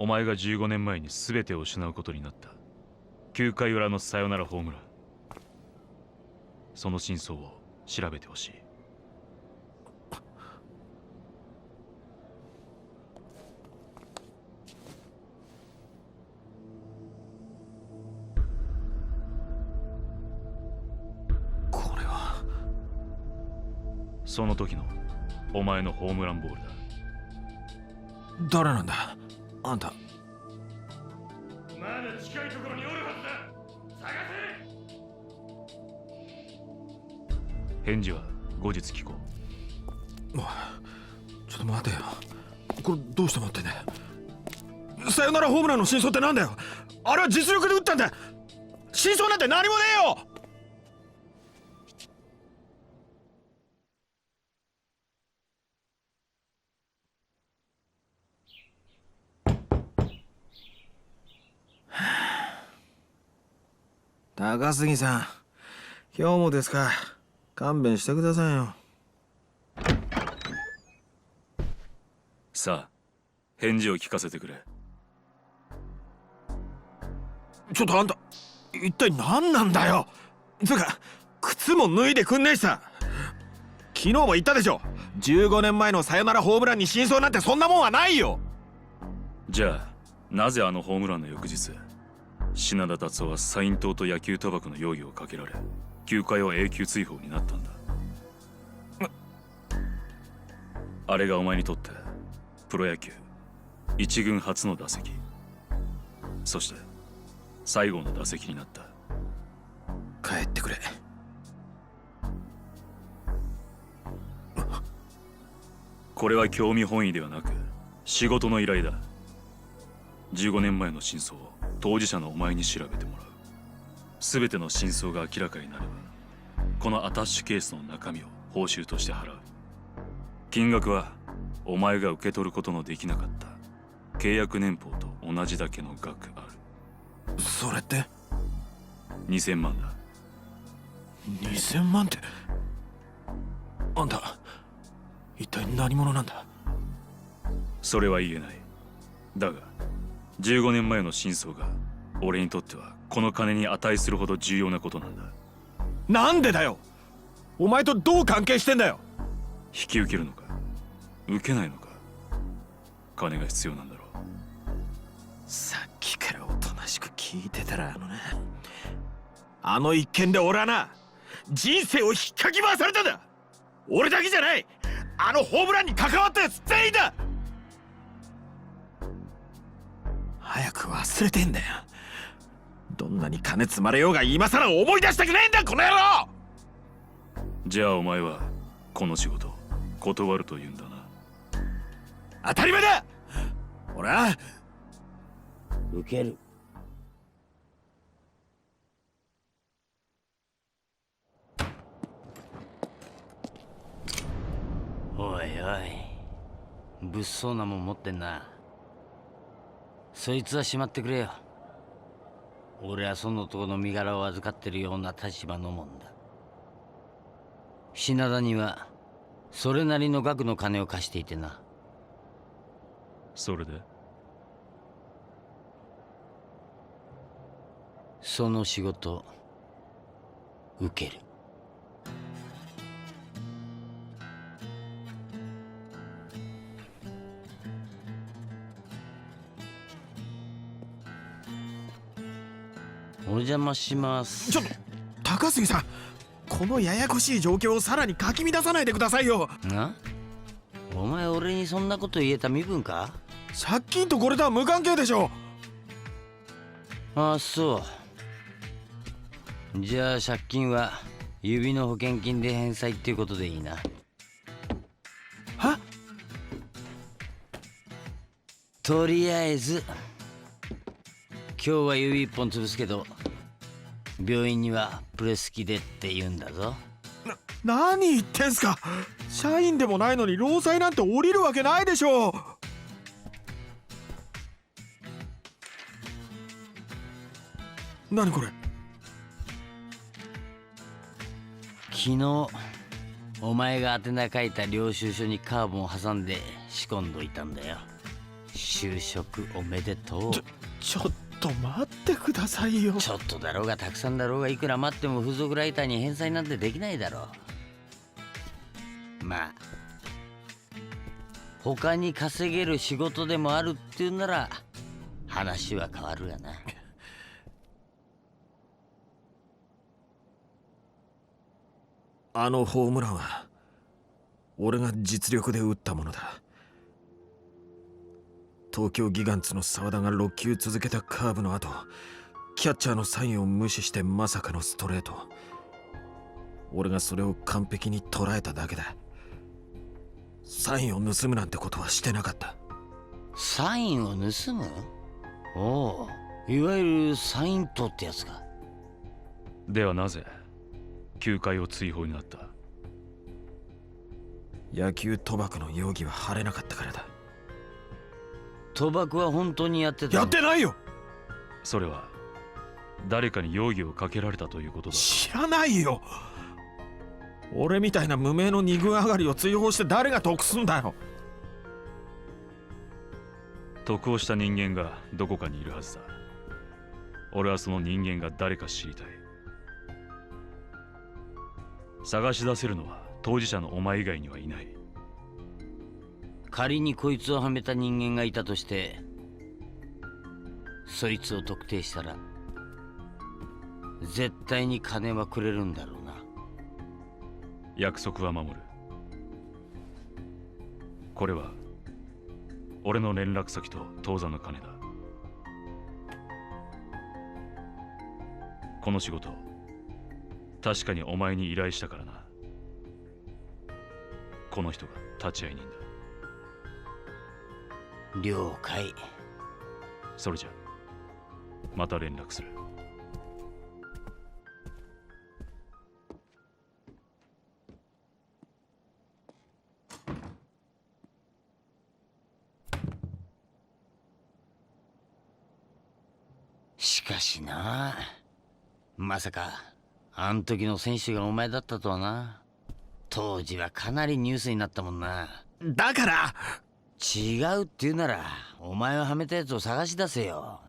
お前が15年前に全てを失うことになった9回裏のサヨナラホームラン、その真相を調べてほしい。これはその時のお前のホームランボールだ。誰なんだあんた。まだ近いところにおるはずだ。探せ。返事は後日聞こおい、ちょっと待てよ。これどうして待ってんだよ。サヨナラホームランの真相ってなんだよ。あれは実力で打ったんだ。真相なんて何もねえよ。高杉さん、今日もですか。勘弁してくださいよ。さあ、返事を聞かせてくれ。ちょっとあんた、一体何なんだよ。つうか、靴も脱いでくんねえしさ。昨日も言ったでしょ。15年前のサヨナラホームランに真相なんてそんなもんはないよ。じゃあ、なぜあのホームランの翌日、品田達夫はサイン島と野球賭博の容疑をかけられ、球界を永久追放になったんだ。あれがお前にとってプロ野球一軍初の打席、そして最後の打席になった。帰ってくれ。これは興味本位ではなく仕事の依頼だ。15年前の真相を当事者のお前に調べてもらう。全ての真相が明らかになれば、このアタッシュケースの中身を報酬として払う。金額はお前が受け取ることのできなかった契約年俸と同じだけの額ある。それって2000万だ。2000万って。あんた一体何者なんだ。それは言えない。だが15年前の真相が俺にとってはこの金に値するほど重要なことなんだ。なんでだよ。お前とどう関係してんだよ。引き受けるのか受けないのか、金が必要なんだろう。さっきからおとなしく聞いてたらあの一件で俺はな、人生を引っかき回されたんだ。俺だけじゃない、あのホームランに関わったやつ全員だ。早く忘れてんだよ。どんなに金積まれようが今さら思い出したくないんだこの野郎。じゃあお前はこの仕事断るというんだな。当たり前だ。ほら受ける。おいおい、物騒なもん持ってんな。そいつはしまってくれよ。俺はその男の身柄を預かってるような立場のもんだ。品田にはそれなりの額の金を貸していてな。それでその仕事受ける。お邪魔します。ちょっと高杉さん、このややこしい状況をさらにかき乱さないでくださいよ。な、お前俺にそんなこと言えた身分か。借金とこれとは無関係でしょ。ああそう。じゃあ借金は指の保険金で返済っていうことでいいな。は？とりあえず今日は指一本潰すけど、病院にはプレス機でって言うんだぞ。何言ってんすか。社員でもないのに労災なんて降りるわけないでしょう。何これ。昨日お前が宛名書いた領収書にカーボンを挟んで仕込んどいたんだよ。就職おめでとう。ちょっと待ってくださいよ。ちょっとだろうがたくさんだろうがいくら待っても付属ライターに返済なんてできないだろう。まあ他に稼げる仕事でもあるっていうなら話は変わるがな。あのホームランは俺が実力で打ったものだ。東京ギガンツの澤田が6球続けたカーブの後、キャッチャーのサインを無視してまさかのストレート。俺がそれを完璧に捉えただけだ。サインを盗むなんてことはしてなかった。サインを盗む？おう、いわゆるサイン盗ってやつか。ではなぜ球界を追放になった？野球賭博の容疑は晴れなかったからだ。賭博は本当にやってた？やってないよ。それは誰かに容疑をかけられたということだ。知らないよ。俺みたいな無名の二軍上がりを追放して誰が得すんだよ。得をした人間がどこかにいるはずだ。俺はその人間が誰か知りたい。探し出せるのは当事者のお前以外にはいない。仮にこいつをはめた人間がいたとして、そいつを特定したら絶対に金はくれるんだろうな。約束は守る。これは俺の連絡先と当座の金だ。この仕事確かにお前に依頼したからな。この人が立会人だ。了解。それじゃまた連絡する。しかしな、まさかあん時の選手がお前だったとはな。当時はかなりニュースになったもんな。だから違うって言うならお前をはめたやつを探し出せよ。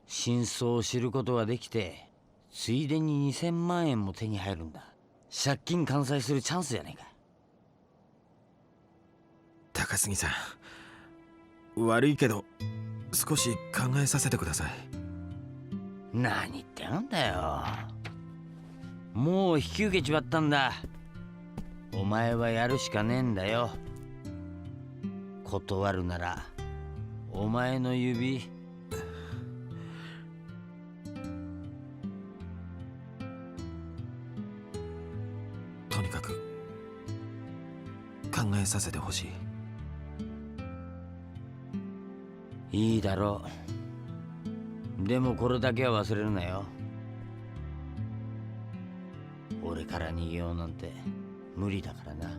真相を知ることができて、ついでに2000万円も手に入るんだ。借金完済するチャンスじゃねえか。高杉さん、悪いけど少し考えさせてください。何言ってんだよ。もう引き受けちまったんだ。お前はやるしかねえんだよ。断るならお前の指。とにかく考えさせてほしい。いいだろう。でもこれだけは忘れるなよ。俺から逃げようなんて無理だからな。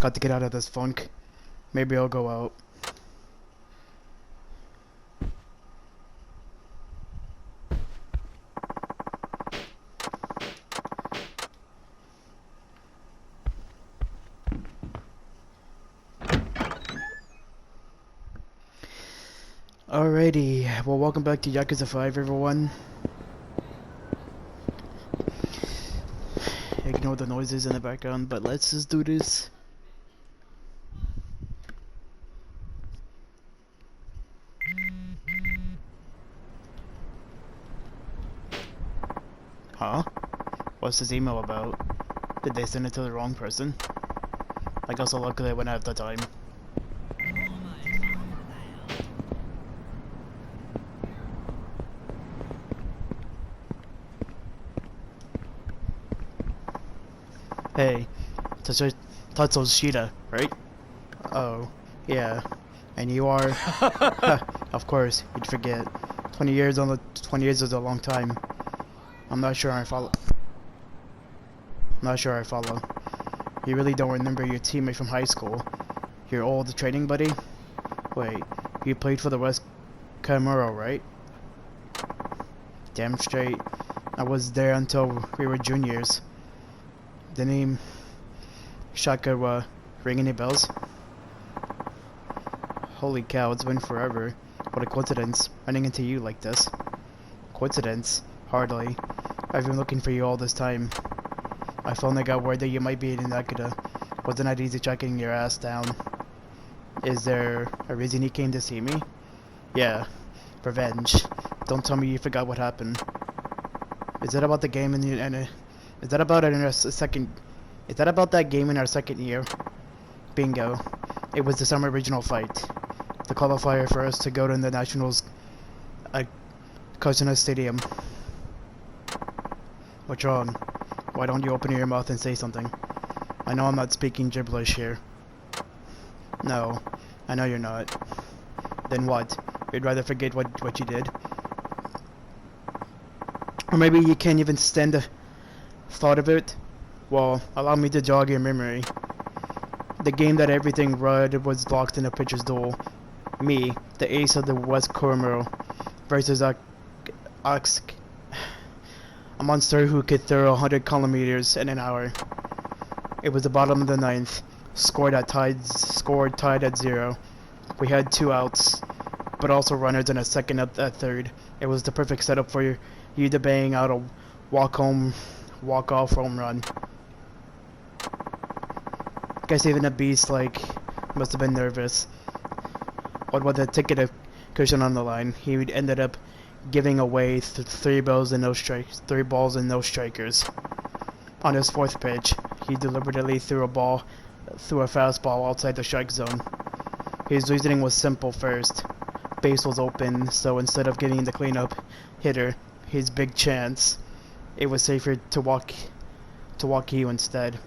Got to get out of this funk. Maybe I'll go out. Alrighty, well, welcome back to Yakuza 5, everyone. Ignore the noises in the background, but let's just do this. Huh? What's this email about? Did they send it to the wrong person? I guess I'll look at it when I have the time. Hey, Tatsushita, right? Oh, yeah. And you are... Of course, you'd forget. 20 years is a long time. I'm not sure I follow. You really don't remember your teammate from high school? Your old training buddy? Wait, you played for the West Camaro, right? Damn straight. I was there until we were juniors. The name Shaka ring any bells? Holy cow, it's been forever. What a coincidence, running into you like this. Coincidence? Hardly. I've been looking for you all this time. I finally got word that you might be in Yakuza. Wasn't that easy tracking your ass down? Is there a reason you came to see me? Yeah, revenge. Don't tell me you forgot what happened. Is that about the game in the is that about it in our second? Is that about that game in our second year? Bingo. It was the summer regional fight. The qualifier for us to go to the Nationals Kashina Stadium. What's wrong? Why don't you open your mouth and say something? I know I'm not speaking gibberish here. No, I know you're not. Then what? You'd rather forget what you did? Or maybe you can't even stand the thought of it? Well, allow me to jog your memory. The game that everything read was locked in a pitcher's duel. Me, the ace of the West Cornrow, versus a monster who could throw 100 kilometers in an hour. It was the bottom of the ninth, scored tied at 0. We had 2 outs, but also runners in a second at third. It was the perfect setup for you to bang out a walk-off home run. Guess even a beast must have been nervous. What with the ticket cushion on the line, he ended up giving away 3 balls and no strikers. On his 4th pitch, he deliberately threw a fastball outside the strike zone. His reasoning was simple. First, base was open, so instead of getting the cleanup hitter, his big chance, it was safer to walk you instead.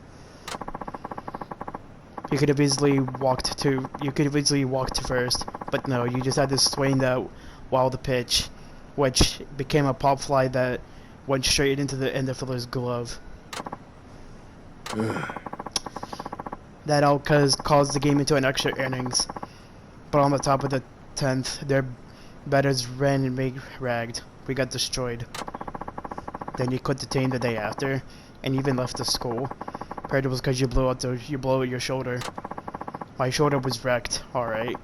You could have easily walked to first, but no, you just had to swing that wild pitch, which became a pop fly that went straight into the fielder's glove. That out caused the game into an extra innings. But on the top of the 10th, their batters ran and ragged. We got destroyed. Then you quit the team the day after, and even left the school. Heard it was because you blew out your shoulder. My shoulder was wrecked, alright.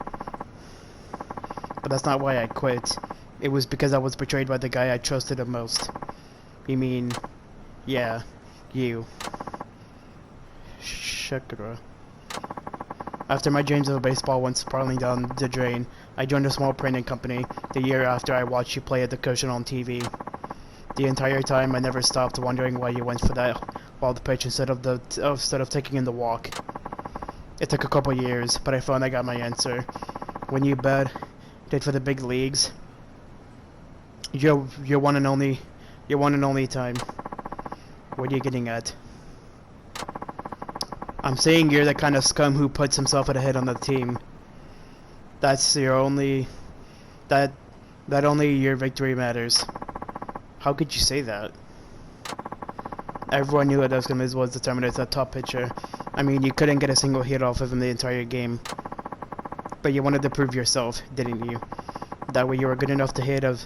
But that's not why I quit. It was because I was betrayed by the guy I trusted the most. You mean, yeah, you. Shakura. After my dreams of baseball went spiraling down the drain, I joined a small printing company the year after I watched you play at the cushion on TV. The entire time I never stopped wondering why you went for that wild pitch instead of taking in the walk. It took a couple years, but I found I got my answer. When you did for the big leagues, your one and only time. What are you getting at? I'm saying you're the kind of scum who puts himself at a head on the team. That's your only... That only your victory matters. How could you say that? Everyone knew that Eskimos was determined as a top pitcher. I mean, you couldn't get a single hit off of him the entire game. But you wanted to prove yourself, didn't you? That way you were good enough to hit of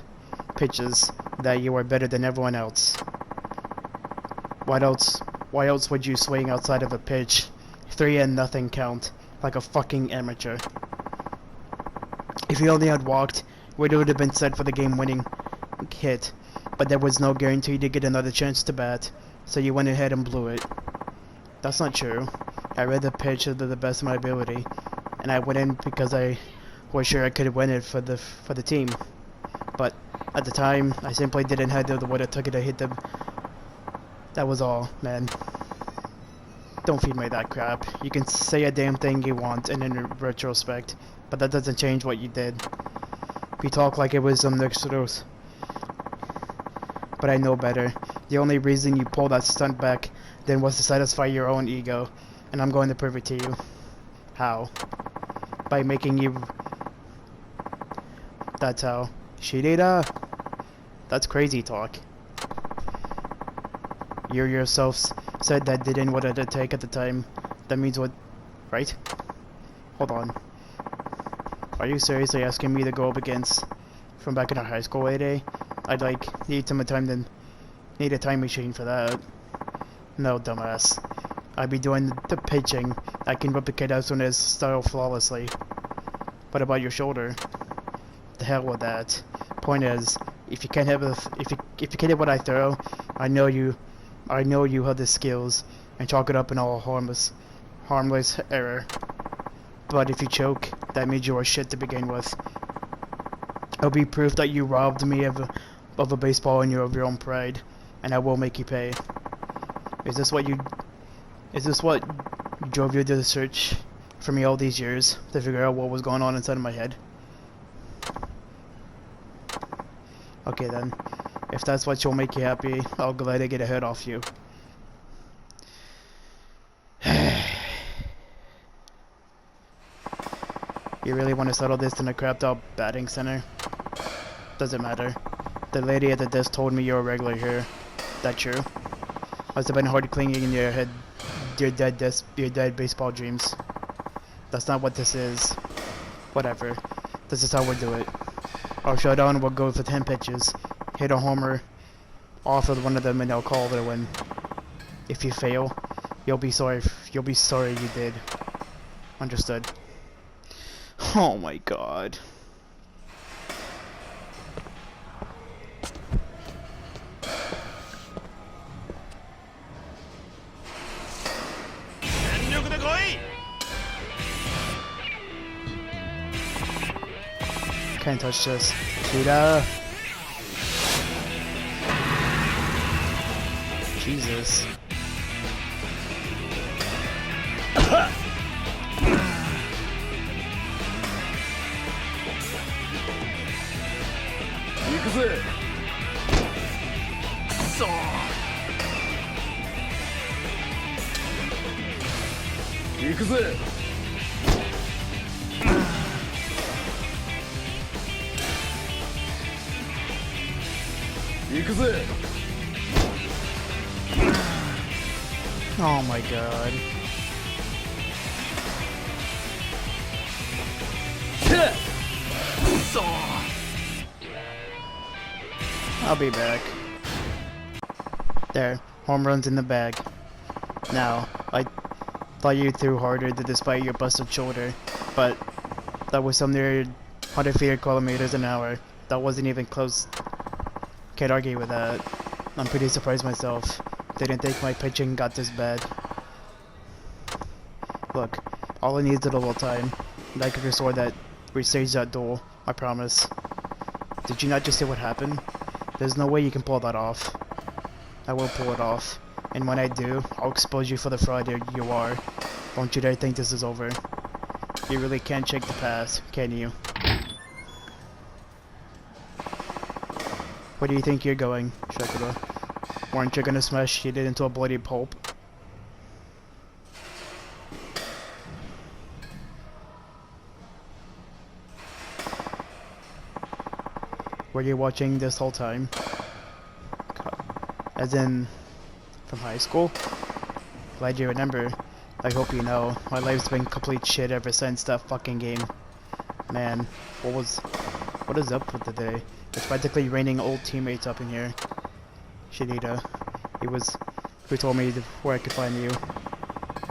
pitches that you were better than everyone else. Why else would you swing outside of a pitch, 3-0 count, like a fucking amateur? If you only had walked, it would have been set for the game-winning hit, but there was no guarantee to get another chance to bat, so you went ahead and blew it. That's not true. I read the pitch to the best of my ability, and I went in because I was sure I could win it for the team. But at the time, I simply didn't have the what it took to hit them. That was all, man. Don't feed me that crap. You can say a damn thing you want and in retrospect, but that doesn't change what you did. You talk like it was some truth. But I know better. The only reason you pulled that stunt back then was to satisfy your own ego, and I'm going to prove it to you. How? By making you That's how. Shirida! That's crazy talk. You yourself said that didn't what it take at the time. That means what, right? Hold on. Are you seriously asking me to go up against from back in our high school 8A? I'd like need some time to need a time machine for that. No, dumbass. I'd be doing the pitching. I can replicate as soon as style flawlessly. What about your shoulder? The hell with that. Point is, if you can't if you can't hit what I throw, I know you have the skills and chalk it up in all harmless error. But if you choke, that means you are shit to begin with. It'll be proof that you robbed me of a baseball and of your own pride, and I will make you pay. Is this what drove you to the search for me all these years to figure out what was going on inside of my head? Okay then, if that's what will make you happy, I'll gladly get a head off you. You really want to settle this in a crapped out batting center? Doesn't matter. The lady at the desk told me you're a regular here. That true? Must have been hard clinging in your head, your dead baseball dreams. That's not what this is. Whatever. This is how we'll do it. Our showdown will go for 10 pitches. Hit a homer off of one of them and they'll call it a win. If you fail, you'll be sorry you did. Understood. Oh my god. Can't touch this. Cheetah. Jesus. Oh my god. I'll be back. There, home runs in the bag. Now, I thought you threw harder despite your busted shoulder, but that was some near 100 kilometers an hour. That wasn't even close. Can't argue with that. I'm pretty surprised myself. Didn't think my pitching got this bad. Look, all I need is a little time, and I can restore that, restage that duel, I promise. Did you not just see what happened? There's no way you can pull that off. I will pull it off, and when I do, I'll expose you for the fraud you are. Don't you dare think this is over. You really can't shake the past, can you? Where do you think you're going, Shakura? Weren't you gonna smash it into a bloody pulp? Were you watching this whole time? As in, from high school? Glad you remember. I hope you know, my life's been complete shit ever since that fucking game. Man, what is up with the day? It's practically raining old teammates up in here. Shinida, he was who told me where I could find you.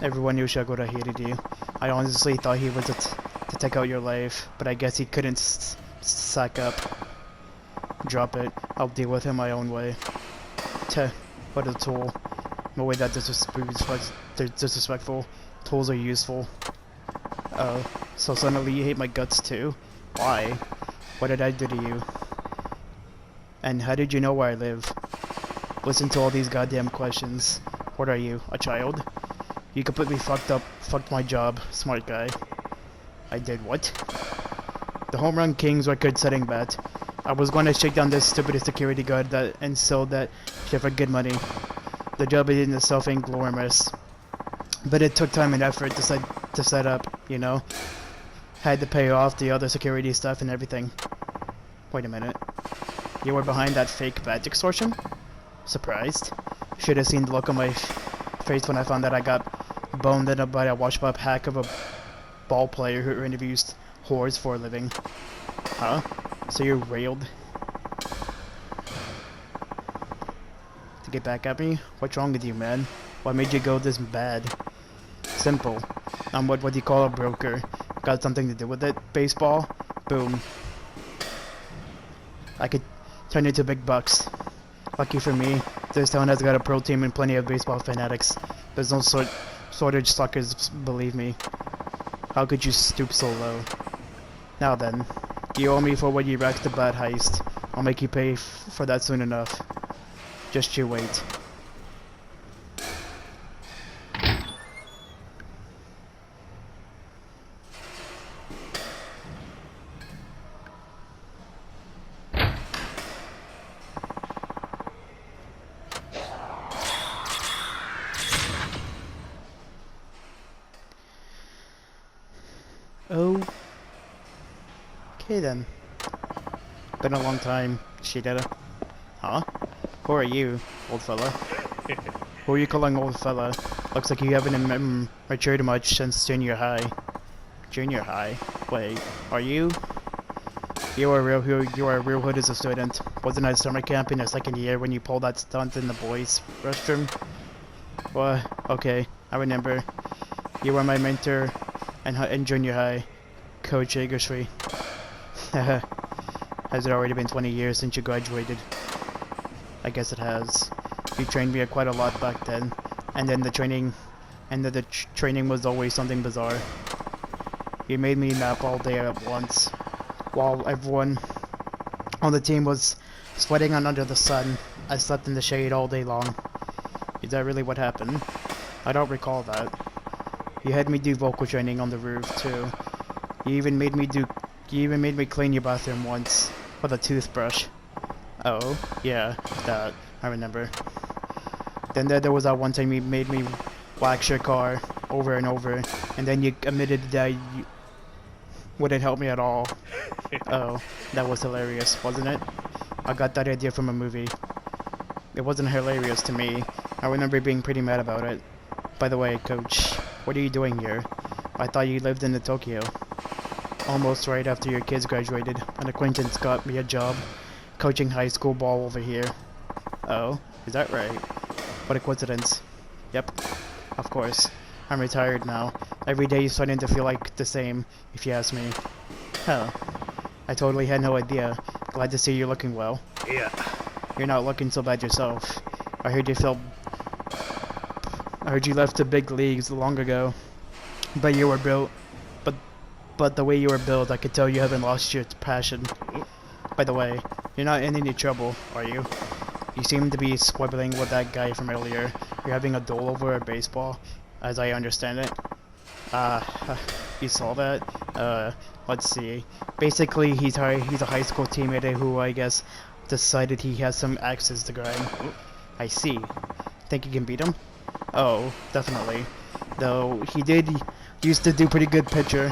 Everyone knew Shagura hated you. I honestly thought he was to take out your life, but I guess he couldn't sack up. Drop it. I'll deal with him my own way. Teh, what a tool. No way that disrespectful. Tools are useful. Oh, so suddenly you hate my guts too? Why? What did I do to you? And how did you know where I live? Listen to all these goddamn questions. What are you, a child? You completely fucked my job, smart guy. I did what? The Home Run King's record-setting bet. I was going to shake down this stupid security guard and sell that shit for good money. The job in itself ain't glamorous, but it took time and effort to set up, you know? Had to pay off the other security stuff and everything. Wait a minute. You were behind that fake badge extortion? Surprised. Should have seen the look on my face when I found that I got boned up by a washed-up hack of a ball player who interviews whores for a living. Huh? So you're railed? To get back at me? What's wrong with you, man? What made you go this bad? Simple. I'm what do you call a broker. Got something to do with it? Baseball? Boom. I could turn into big bucks. Lucky for me, this town has got a pro team and plenty of baseball fanatics. There's no shortage suckers, believe me. How could you stoop so low? Now then, you owe me for what you wrecked the bad heist. I'll make you pay for that soon enough. Just you wait. Oh. Okay then. Been a long time, Shidera. Huh? Who are you, old fella? Who are you calling old fella? Looks like you haven't matured much since junior high. Junior high? Wait, are you? You are a real hood as a student. Wasn't I summer camp in your second year when you pulled that stunt in the boys' restroom? What? Okay, I remember. You were my mentor in junior high, Coach Agershri. Has it already been 20 years since you graduated? I guess it has. You trained me quite a lot back then, and then the training was always something bizarre. You made me nap all day at once, while everyone on the team was sweating under the sun. I slept in the shade all day long. Is that really what happened? I don't recall that. You had me do vocal training on the roof too. You even made me clean your bathroom once with a toothbrush. Oh, yeah, that I remember. Then there was that one time you made me wax your car over and over, and then you admitted that you wouldn't help me at all. Oh, that was hilarious, wasn't it? I got that idea from a movie. It wasn't hilarious to me. I remember being pretty mad about it. By the way, Coach, what are you doing here? I thought you lived in Tokyo. Almost right after your kids graduated, an acquaintance got me a job coaching high school ball over here. Oh, is that right? What a coincidence. Yep, of course. I'm retired now. Every day is starting to feel like the same, if you ask me. Huh. I totally had no idea. Glad to see you're looking well. Yeah. You're not looking so bad yourself. I heard you left the big leagues long ago. But you were built. But the way you were built, I could tell you haven't lost your passion. By the way, you're not in any trouble, are you? You seem to be squibbling with that guy from earlier. You're having a duel over a baseball, as I understand it. You saw that? Let's see. Basically, he's a high school teammate who I guess decided he has some axes to grind. I see. Think you can beat him? Oh, definitely. Though he used to do pretty good pitcher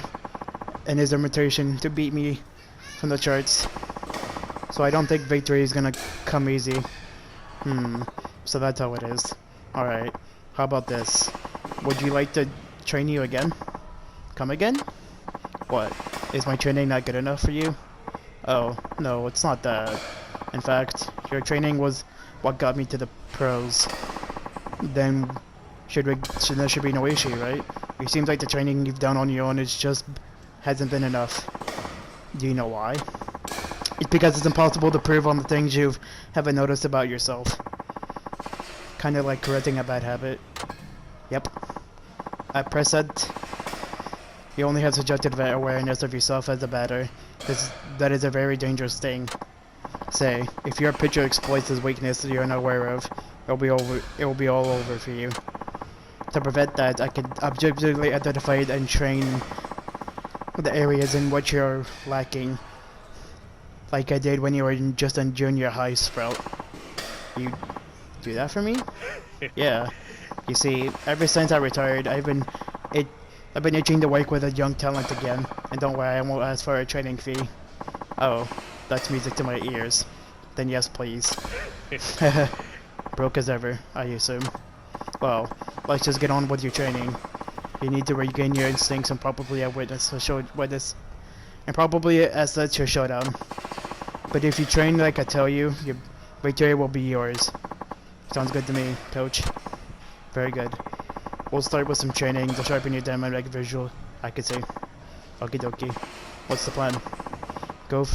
in his imitation to beat me from the charts. So I don't think victory is gonna come easy. So that's how it is. Alright, how about this? Would you like to train you again? Come again? What? Is my training not good enough for you? Oh, no, it's not that. In fact, your training was what got me to the pros. Then there should be no issue, right? It seems like the training you've done on your own hasn't been enough. Do you know why? It's because it's impossible to prove on the things you haven't noticed about yourself. Kinda like correcting a bad habit. Yep. At present, you only have subjective awareness of yourself as a batter. That is a very dangerous thing. Say, if your pitcher exploits his weakness you're unaware of, it will be all over for you. To prevent that, I can objectively identify and train the areas in which you're lacking. Like I did when you were just in junior high, Sprout. You do that for me? Yeah. You see, ever since I retired, I've been itching to work with a young talent again. And don't worry, I won't ask for a training fee. Oh, That's music to my ears. Then yes, please. Broke as ever, I assume. Well, let's just get on with your training. You need to regain your instincts and probably as such your showdown. But if you train like I tell you, your victory will be yours. Sounds good to me, coach. Very good. We'll start with some training to sharpen your dynamic visual accuracy. Okie dokie. What's the plan? Go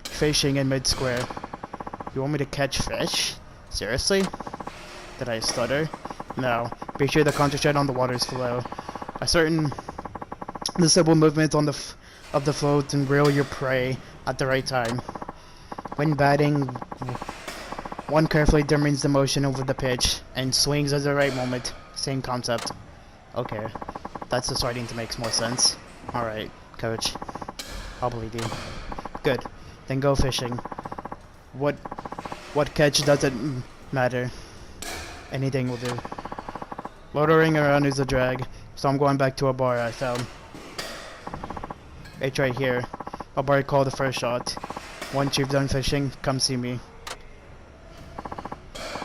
fishing in mid-square. You want me to catch fish? Seriously? Did I stutter? No. Be sure to concentrate on the water's flow. A certain the simple movement on of the float and reel your prey at the right time. When batting, one carefully determines the motion over the pitch and swings at the right moment. Same concept. Okay, that's starting to make more sense. Alright, coach. I'll believe you. Good. Then go fishing. What catch doesn't matter. Anything will do. Motoring around is a drag, so I'm going back to a bar I found. It's right here. A bar called the first shot. Once you've done fishing, come see me.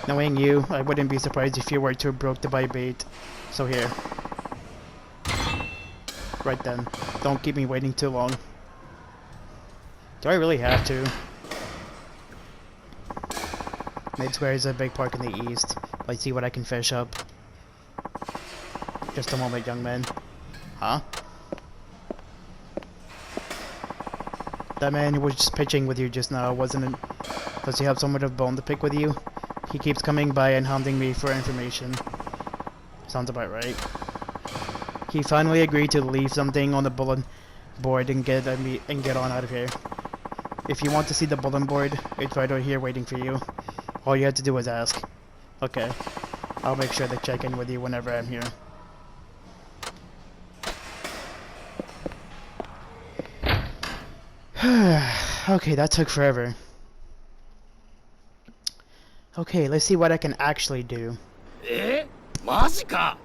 Knowing you, I wouldn't be surprised if you were too broke to buy bait. So here. Right then. Don't keep me waiting too long. Do I really have to? Mid-square is a big park in the east. Let's see what I can fish up. Just a moment, young man. Huh? That man who was just pitching with you just now, wasn't it? Does he have some sort of bone to pick with you? He keeps coming by and hounding me for information. Sounds about right. He finally agreed to leave something on the bulletin board and get on out of here. If you want to see the bulletin board, it's right over here waiting for you. All you have to do is ask. Okay. I'll make sure to check in with you whenever I'm here. Okay, that took forever. Okay, let's see what I can actually do. マジか。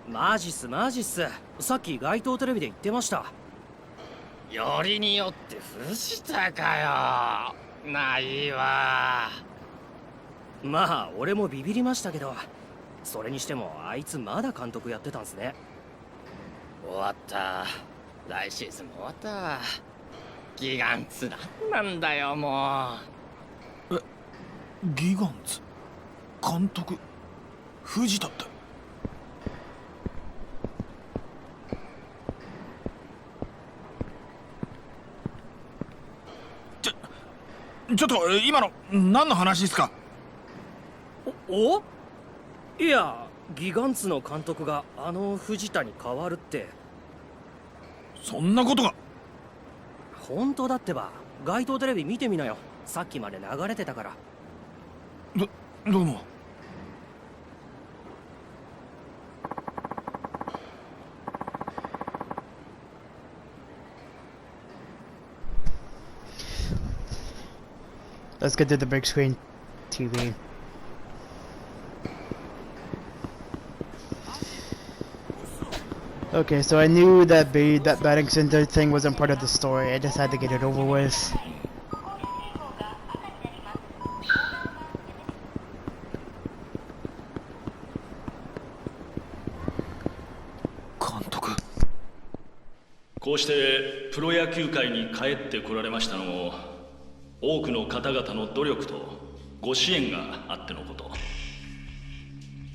マジっすマジっす。さっき街頭テレビで言ってました。よりによって藤田かよ。ないわ。まあ俺もビビりましたけど、それにしてもあいつまだ監督やってたんすね。終わった。来シーズンも終わったわ。ギガンツなんだよもう。ギガンツ監督藤田ってちょっと今の何の話ですか？おいやギガンツの監督があの藤田に変わるって。そんなことが。本当だってば。街頭テレビ見てみなよ。さっきまで流れてたから。どうも。Let's get to the big screen TV. Okay, so I knew that batting center thing wasn't part of the story. I just had to get it over with.監督。こうしてプロ野球界に帰ってこられましたのも多くの方々の努力とご支援があってのこと。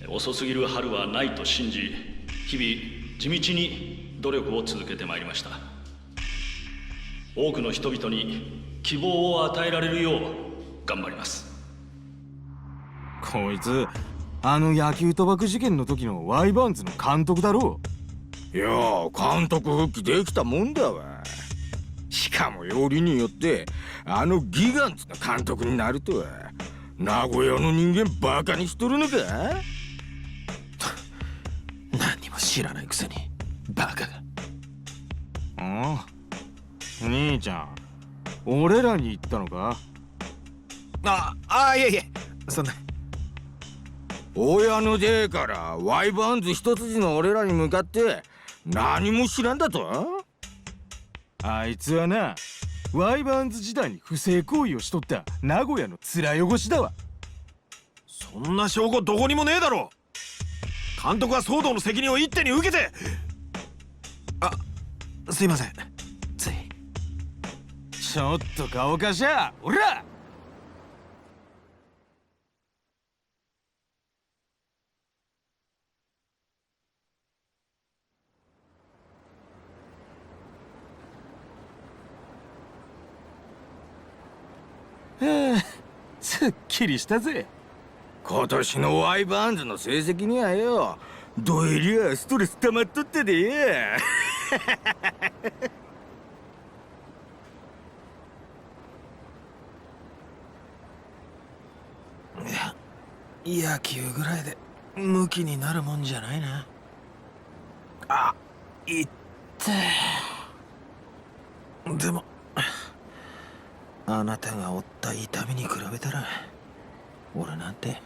遅すぎる春はないと信じ、日々地道に努力を続けてまいりました。多くの人々に希望を与えられるよう頑張ります。こいつあの野球賭博事件の時のワイバーンズの監督だろう。いや監督復帰できたもんだわ。しかもよりによってあのギガンツの監督になるとは名古屋の人間バカにしとるのか。何にも知らないくせにバカが。兄ちゃん俺らに言ったのか。いえいえそんな。親の出からワイバーンズ一筋の俺らに向かって何も知らんだと。あいつはなワイバーンズ時代に不正行為をしとった名古屋の面汚しだわ。そんな証拠どこにもねえだろ。監督は騒動の責任を一手に受けて。すいません、つい。ちょっと顔かしゃおら。すっきりしたぜ。今年のワイバーンズの成績にはよ、どえりゃストレス溜まっとったでや。野球ぐらいでムキになるもんじゃないな。いってでもあなたが負った痛みに比べたら俺なんて。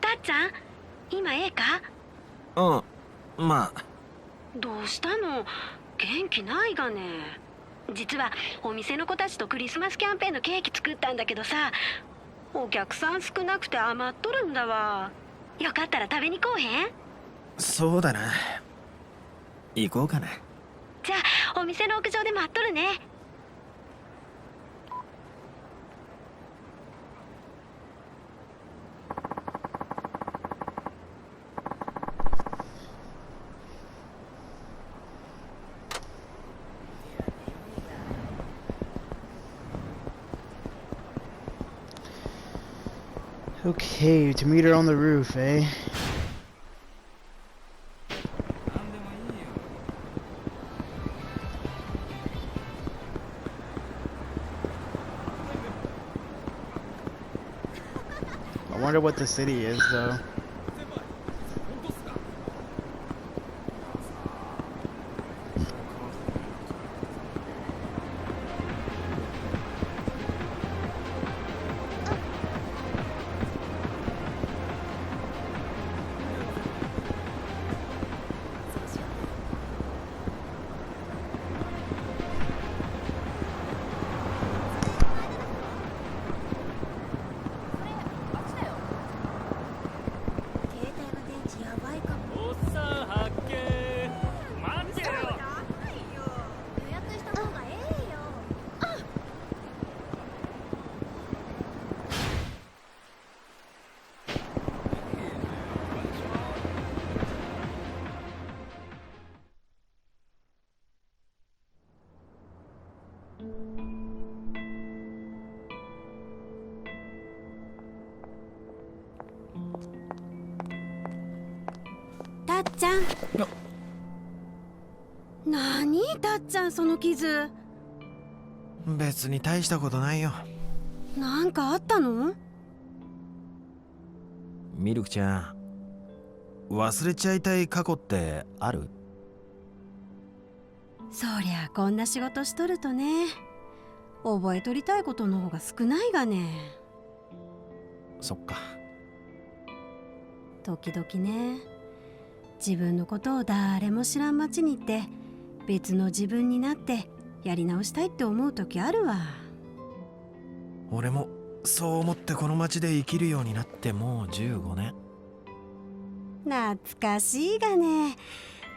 たっちゃん、今ええか？まあ。どうしたの？元気ないがね。実はお店の子たちとクリスマスキャンペーンのケーキ作ったんだけどさ、お客さん少なくて余っとるんだわ。よかったら食べに来おへん？そうだな、行こうかな。じゃあお店の屋上で待っとるね。Okay, to meet her on the roof, eh? I wonder what the city is, though.たっちゃん。なにたっちゃん、その傷。別に大したことないよ。なんかあったの？ミルクちゃん、忘れちゃいたい過去ってある？そりゃこんな仕事しとるとね、覚えとりたいことの方が少ないがね。そっか。時々ね、自分のことを誰も知らん街に行って別の自分になってやり直したいって思う時あるわ。俺もそう思ってこの街で生きるようになってもう15年。懐かしいがね。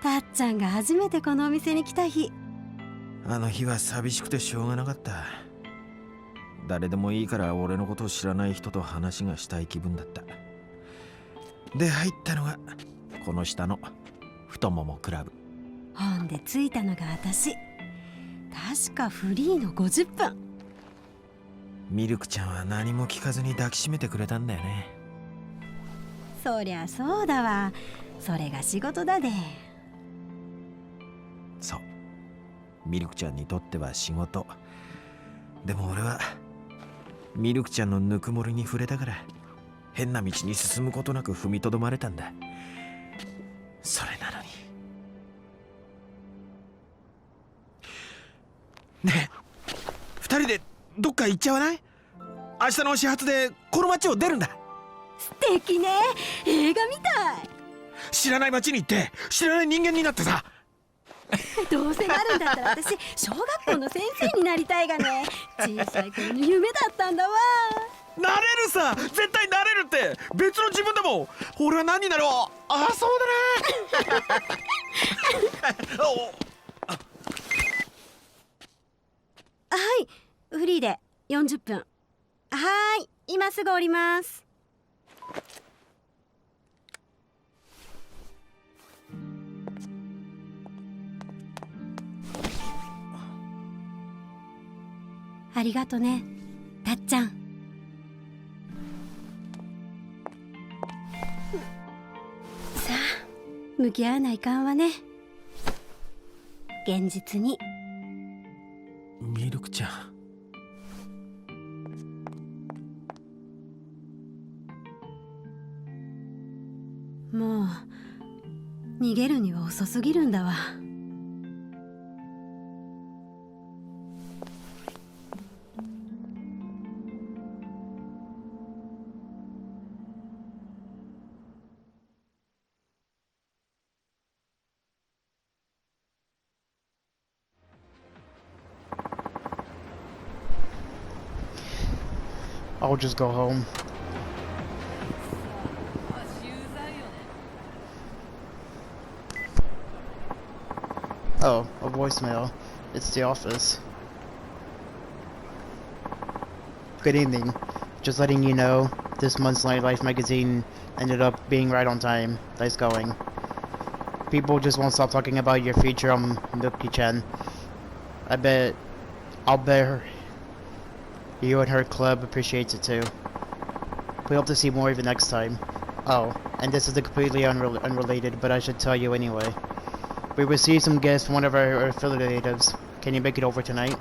たっちゃんが初めてこのお店に来た日。あの日は寂しくてしょうがなかった。誰でもいいから俺のことを知らない人と話がしたい気分だった。で入ったのがこの下の太ももクラブ。ほんで着いたのが私。確かフリーの50分。ミルクちゃんは何も聞かずに抱きしめてくれたんだよね。そりゃそうだわ。それが仕事だで。そう、ミルクちゃんにとっては仕事。でも俺はミルクちゃんのぬくもりに触れたから変な道に進むことなく踏みとどまれたんだ。それなのにねえ、二人でどっか行っちゃわない？明日の始発でこの街を出るんだ。素敵ね。映画みたい。知らない街に行って知らない人間になってさ。どうせなるんだったら私小学校の先生になりたいがね。小さい頃の夢だったんだわ。なれるさ、絶対なれるって。別の自分だもん。俺は何になろう。ああ、そうだな。はい、フリーで40分。はーい、今すぐ降ります。ありがとね、たっちゃん。さあ、向き合わないかんわね。現実に。ミルクちゃん。もう逃げるには遅すぎるんだわ。I'll just go home. Oh, a voicemail. It's the office. Good evening. Just letting you know, this month's Nightlife magazine ended up being right on time. Nice going. People just won't stop talking about your feature on Milky-chan. I'll bet you and her club appreciates it too. We hope to see more of you next time. Oh, and this is completely unrelated, but I should tell you anyway. We received some gifts from one of our affiliatives. Can you make it over tonight?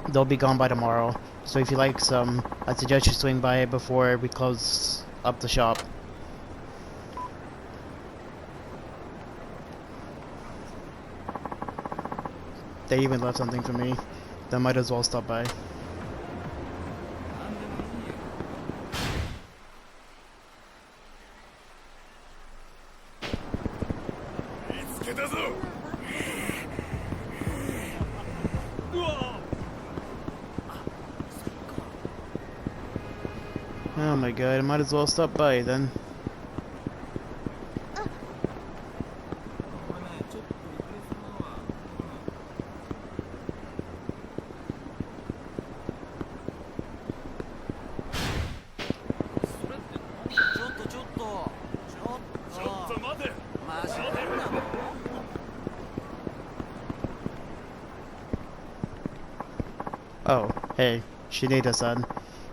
They'll be gone by tomorrow, so if you like some, I suggest you swing by before we close up the shop. They even left something for me. Then might as well stop by. Oh my god, I might as well stop by then. Oh, hey, Shineda-san.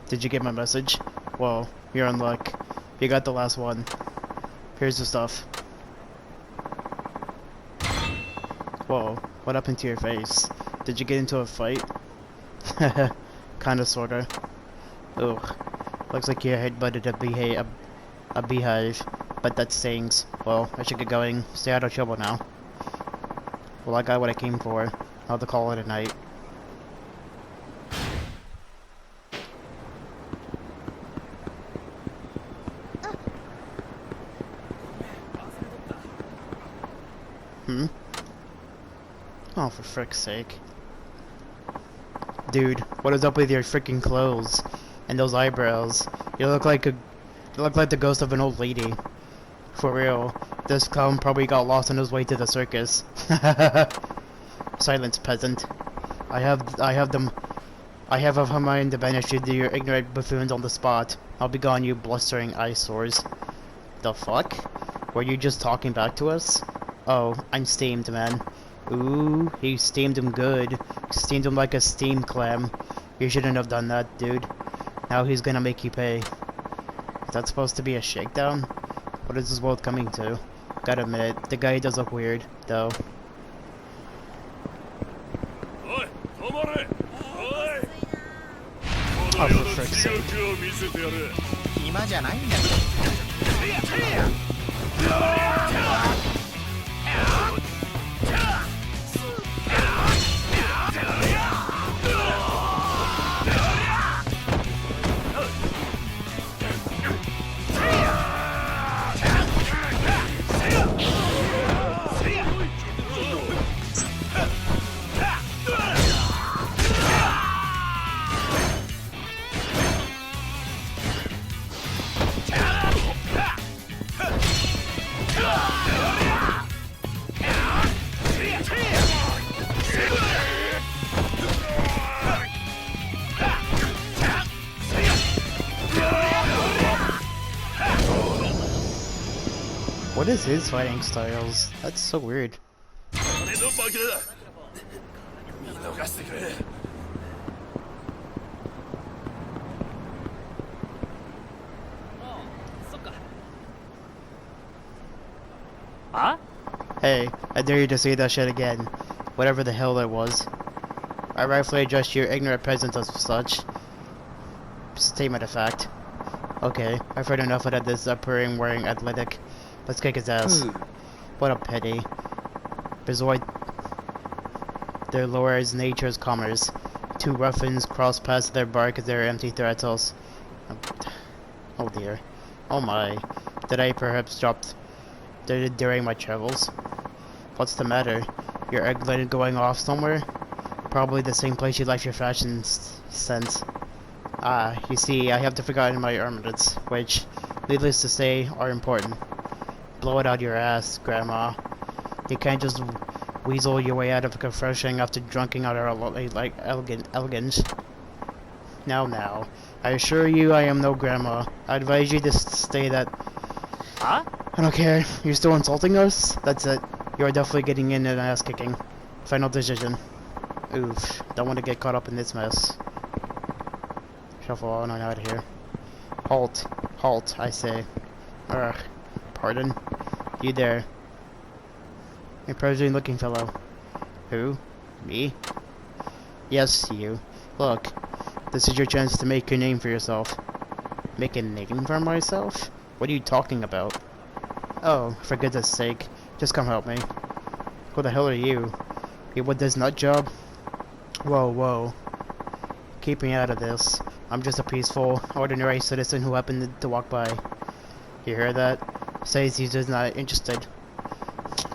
Did you get my message? Well, you're in luck. You got the last one. Here's the stuff. Whoa, what happened to your face? Did you get into a fight? Kinda, sorta. Ugh. Looks like you headbutted a beehive, but that stings. Well, I should get going. Stay out of trouble now. Well, I got what I came for. I'll have to call it a night. Oh, for frick's sake. Dude, what is up with your freaking clothes? And those eyebrows? You look like the ghost of an old lady. For real. This clown probably got lost on his way to the circus. Silence, peasant. I have a mind to banish you to your ignorant buffoons on the spot. I'll be gone, you blustering eyesores. The fuck? Were you just talking back to us? Oh, I'm steamed, man. Ooh, he steamed him good. Steamed him like a steamed clam. You shouldn't have done that, dude. Now he's gonna make you pay. Is that supposed to be a shakedown? What is this world coming to? Gotta admit, the guy does look weird, though. Oh, for frick's sake. What is his fighting styles? That's so weird. 俺の負けだ。見逃してくれ。あ Hey, I dare you to say that shit again. Whatever the hell that was. I rightfully address your ignorant peasants as such. Statement of fact. Okay, I've heard enough of that this uppering wearing athletic. Let's kick his ass. What a pity. Bezoid their lore is nature's commerce. Two ruffians cross past their bark as their empty threats. Oh dear. Oh my. Did I perhaps drop during my travels? What's the matter? Your egg going off somewhere? Probably the same place you left your fashion sense. Ah, you see, I have to forgotten my armaments, which, needless to say, are important. Blow it out your ass, Grandma. You can't just weasel your way out of confronting after drunking out our like elegance. Now, I assure you I am no grandma. I advise you to stay that. Huh? I don't care. You're still insulting us? That's it. You are definitely getting in an ass kicking. Final decision. Oof. Don't want to get caught up in this mess. Shuffle on out of here. Halt. Halt, I say. Ugh. Pardon? You there. Imposing looking fellow. Who? Me? Yes, you. Look. This is your chance to make a name for yourself. Make a name for myself? What are you talking about? Oh, for goodness sake. Just come help me. Who the hell are you? You with this nut job? Whoa. Keep me out of this. I'm just a peaceful, ordinary citizen who happened to walk by. You hear that? Says he's just not interested.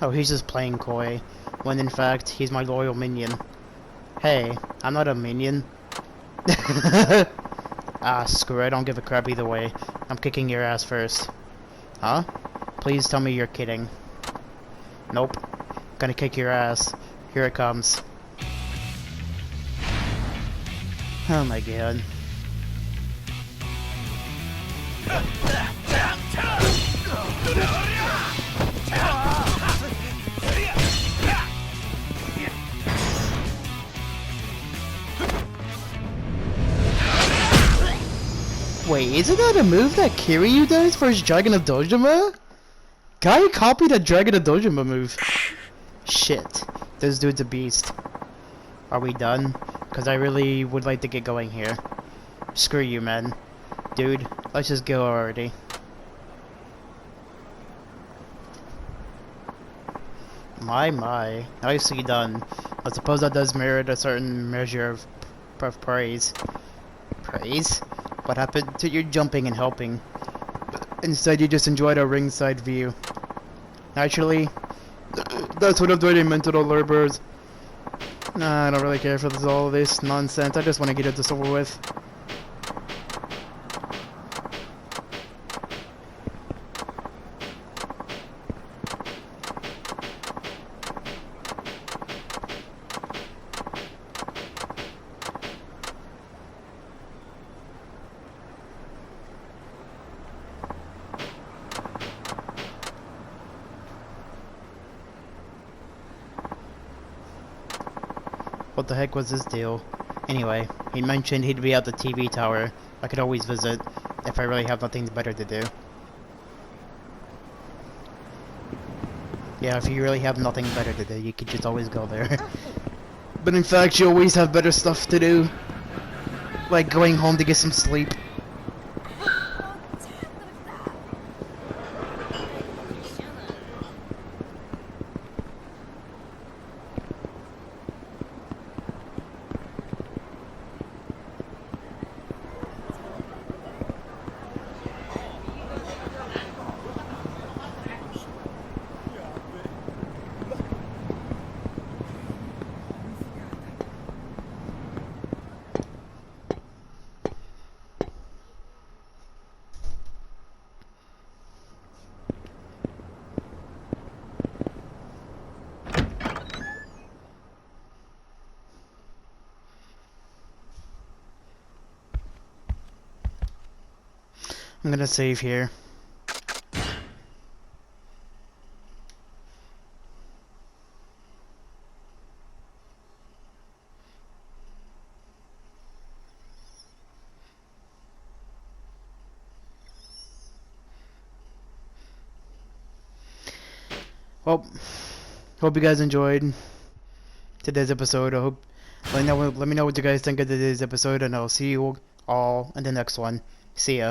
Oh, he's just playing coy. When in fact, he's my loyal minion. Hey, I'm not a minion. Ah, screw it, I don't give a crap either way. I'm kicking your ass first. Huh? Please tell me you're kidding. Nope. Gonna kick your ass. Here it comes. Oh my god. Wait, isn't that a move that Kiryu does for his Dragon of Dojima? Guy copied a Dragon of Dojima move. Shit. This dude's a beast. Are we done? Because I really would like to get going here. Screw you, man. Dude, let's just go already. My. Nicely done. I suppose that does merit a certain measure of praise. Praise? What happened to your jumping and helping? Instead, you just enjoyed a ringside view. Naturally, that's what I'm doing mental laborers. Nah, I don't really care for all this nonsense. I just want to get this over with. What the heck was this deal? Anyway, he mentioned he'd be at the TV tower. I could always visit, if I really have nothing better to do. Yeah, if you really have nothing better to do, you could just always go there. But in fact, you always have better stuff to do. Like going home to get some sleep. I'm gonna save here. Well, hope you guys enjoyed today's episode. I hope let me know what you guys think of today's episode, and I'll see you all in the next one. See ya.